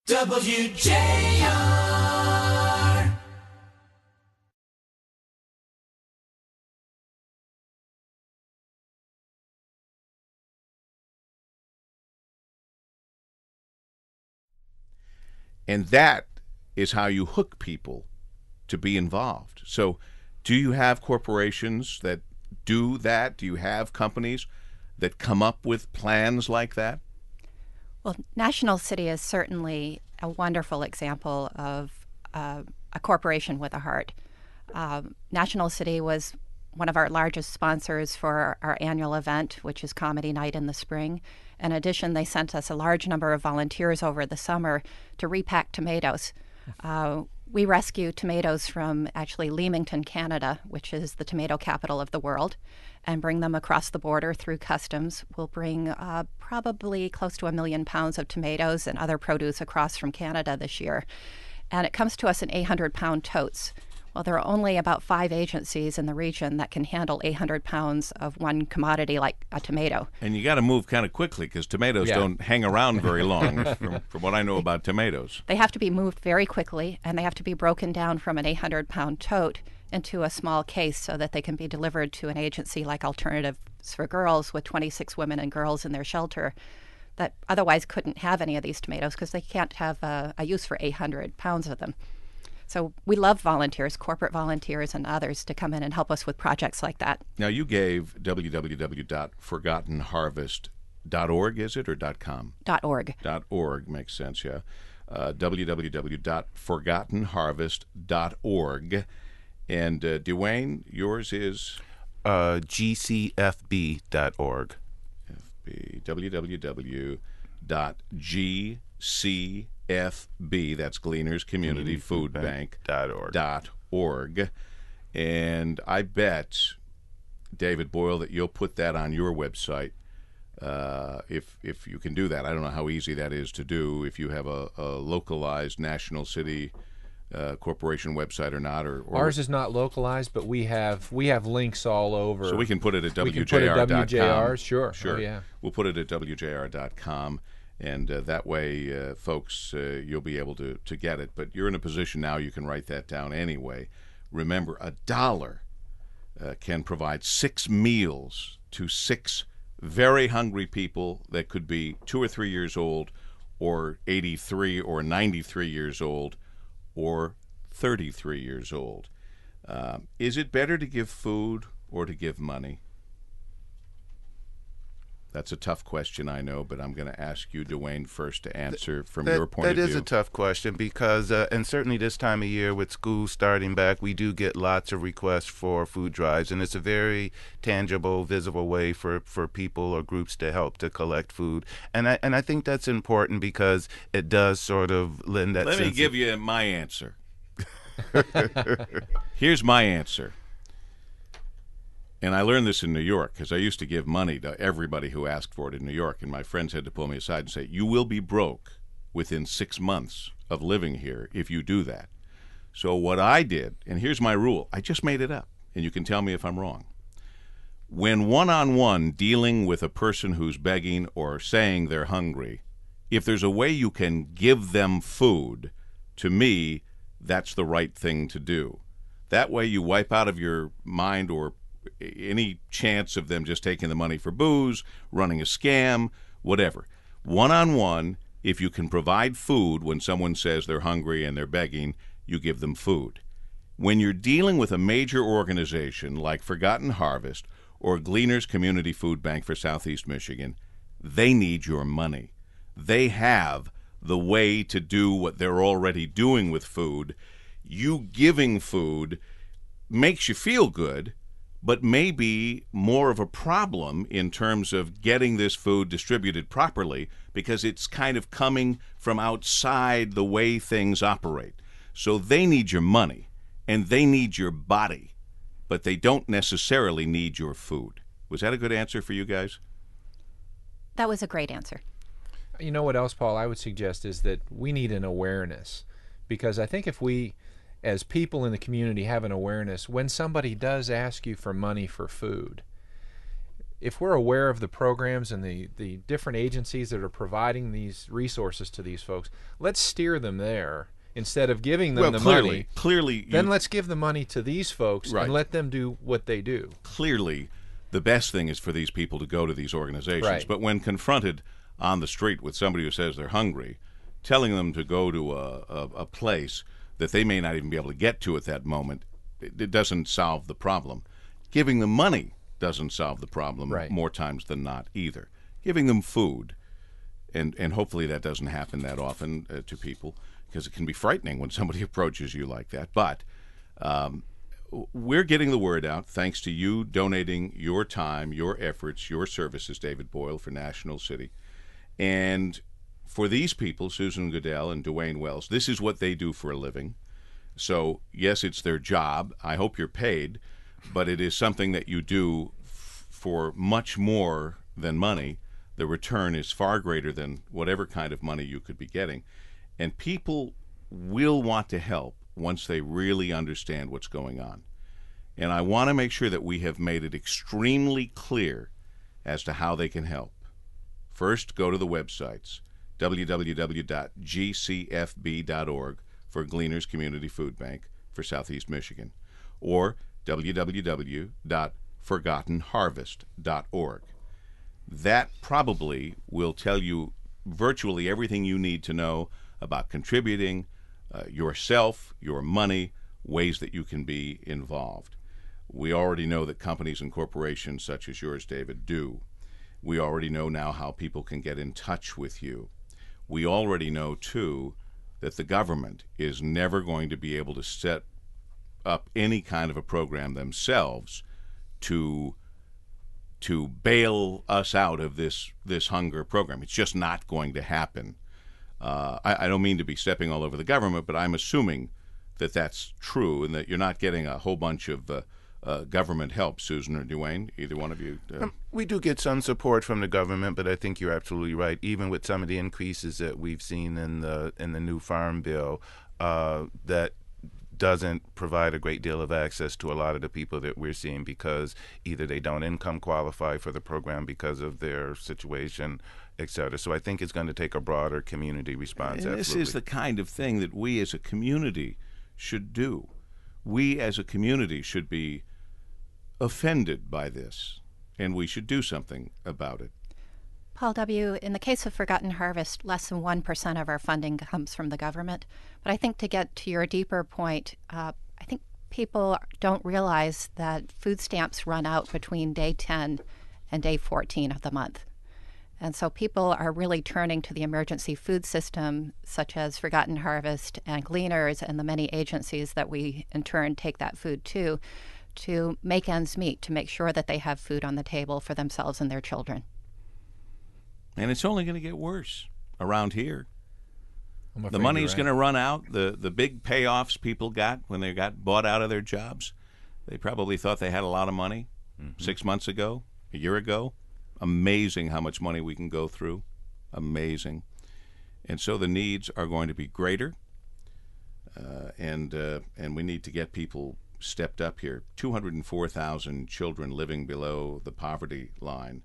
WJR. And that is how you hook people to be involved. So do you have corporations that do that? Do you have companies that come up with plans like that? Well, National City is certainly a wonderful example of a corporation with a heart. National City was one of our largest sponsors for our annual event, which is Comedy Night in the spring. In addition, they sent us a large number of volunteers over the summer to repack tomatoes. We rescue tomatoes from actually Leamington, Canada, which is the tomato capital of the world, and bring them across the border through customs. We'll bring probably close to 1 million pounds of tomatoes and other produce across from Canada this year. And it comes to us in 800-pound totes. Well, there are only about 5 agencies in the region that can handle 800 pounds of one commodity like a tomato. And you got to move kind of quickly because tomatoes don't hang around very long, from what I know about tomatoes. They have to be moved very quickly, and they have to be broken down from an 800-pound tote into a small case so that they can be delivered to an agency like Alternatives for Girls with 26 women and girls in their shelter that otherwise couldn't have any of these tomatoes because they can't have a use for 800 pounds of them. So we love volunteers, corporate volunteers and others to come in and help us with projects like that. Now, you gave www.forgottenharvest.org, is it, or .com? .org. .org makes sense, yeah. www.forgottenharvest.org. And DeWayne, yours is? GCFB.org. www.GCFB, that's Gleaners Community Food Bank .org. And I bet, David Boyle, that you'll put that on your website if you can do that. I don't know how easy that is to do, if you have a localized National City corporation website or not. Or ours is not localized, but we have links all over. So we can put it at WJR.com. We can put it at WJR, sure. Sure. Oh, yeah. We'll put it at WJR.com, and that way, folks, you'll be able to get it. But you're in a position now you can write that down anyway. Remember, $1 can provide 6 meals to 6 very hungry people that could be 2 or 3 years old, or 83 or 93 years old, or 33 years old. Is it better to give food or to give money? That's a tough question, I know, but I'm going to ask you, DeWayne, first to answer from your point of view. That is a tough question because, and certainly this time of year with school starting back, we do get lots of requests for food drives, and it's a very tangible, visible way for people or groups to help to collect food. And I think that's important because it does sort of lend that sense. Let me give you my answer. Here's my answer. And I learned this in New York because I used to give money to everybody who asked for it in New York, and my friends had to pull me aside and say, you will be broke within 6 months of living here if you do that. So what I did, and here's my rule, I just made it up, and you can tell me if I'm wrong. When one-on-one dealing with a person who's begging or saying they're hungry, if there's a way you can give them food, to me, that's the right thing to do. That way you wipe out of your mind or any chance of them just taking the money for booze, running a scam, whatever. One-on-one, if you can provide food when someone says they're hungry and they're begging, you give them food. When you're dealing with a major organization like Forgotten Harvest or Gleaners Community Food Bank for Southeast Michigan, they need your money. They have the way to do what they're already doing with food. You giving food makes you feel good, but may be more of a problem in terms of getting this food distributed properly because it's kind of coming from outside the way things operate. So they need your money, and they need your body, but they don't necessarily need your food. Was that a good answer for you guys? That was a great answer. You know what else, Paul, I would suggest is that we need an awareness, because I think if we, as people in the community, have an awareness, when somebody does ask you for money for food, if we're aware of the programs and the different agencies that are providing these resources to these folks, let's steer them there instead of giving them the money. Clearly, then let's give the money to these folks Right. and let them do what they do. Clearly, the best thing is for these people to go to these organizations. Right. But when confronted on the street with somebody who says they're hungry, telling them to go to a place that they may not even be able to get to at that moment, it doesn't solve the problem. Giving them money doesn't solve the problem Right. more times than not either. Giving them food, and hopefully that doesn't happen that often to people, because it can be frightening when somebody approaches you like that. But we're getting the word out thanks to you donating your time, your efforts, your services, David Boyle, for National City. And for these people, Susan Goodell and DeWayne Wells, this is what they do for a living. So, yes, it's their job. I hope you're paid, but it is something that you do for much more than money. The return is far greater than whatever kind of money you could be getting. And people will want to help once they really understand what's going on. And I want to make sure that we have made it extremely clear as to how they can help. First, go to the websites, www.gcfb.org for Gleaners Community Food Bank for Southeast Michigan, or www.forgottenharvest.org. That probably will tell you virtually everything you need to know about contributing, yourself, your money, ways that you can be involved. We already know that companies and corporations such as yours, David, do. We already know now how people can get in touch with you. We already know, too, that the government is never going to be able to set up any kind of a program themselves to bail us out of this hunger program. It's just not going to happen. I don't mean to be stepping all over the government, but I'm assuming that that's true and that you're not getting a whole bunch of government help, Susan or DeWayne, either one of you. We do get some support from the government, but I think you're absolutely right. Even with some of the increases that we've seen in the new farm bill, that doesn't provide a great deal of access to a lot of the people that we're seeing, because either they don't income qualify for the program because of their situation, et cetera. So I think it's going to take a broader community response. And this is the kind of thing that we as a community should do. We as a community should be offended by this, and we should do something about it. Paul W., in the case of Forgotten Harvest, less than 1% of our funding comes from the government. But I think to get to your deeper point, I think people don't realize that food stamps run out between day 10 and day 14 of the month. And so people are really turning to the emergency food system, such as Forgotten Harvest and Gleaners and the many agencies that we in turn take that food to make ends meet, to make sure that they have food on the table for themselves and their children. And it's only going to get worse around here. The afraid money's you're going right. to run out. The big payoffs people got when they got bought out of their jobs, they probably thought they had a lot of money 6 months ago, a year ago. Amazing how much money we can go through. Amazing. And so the needs are going to be greater, and we need to get people stepped up here. 204,000 children living below the poverty line.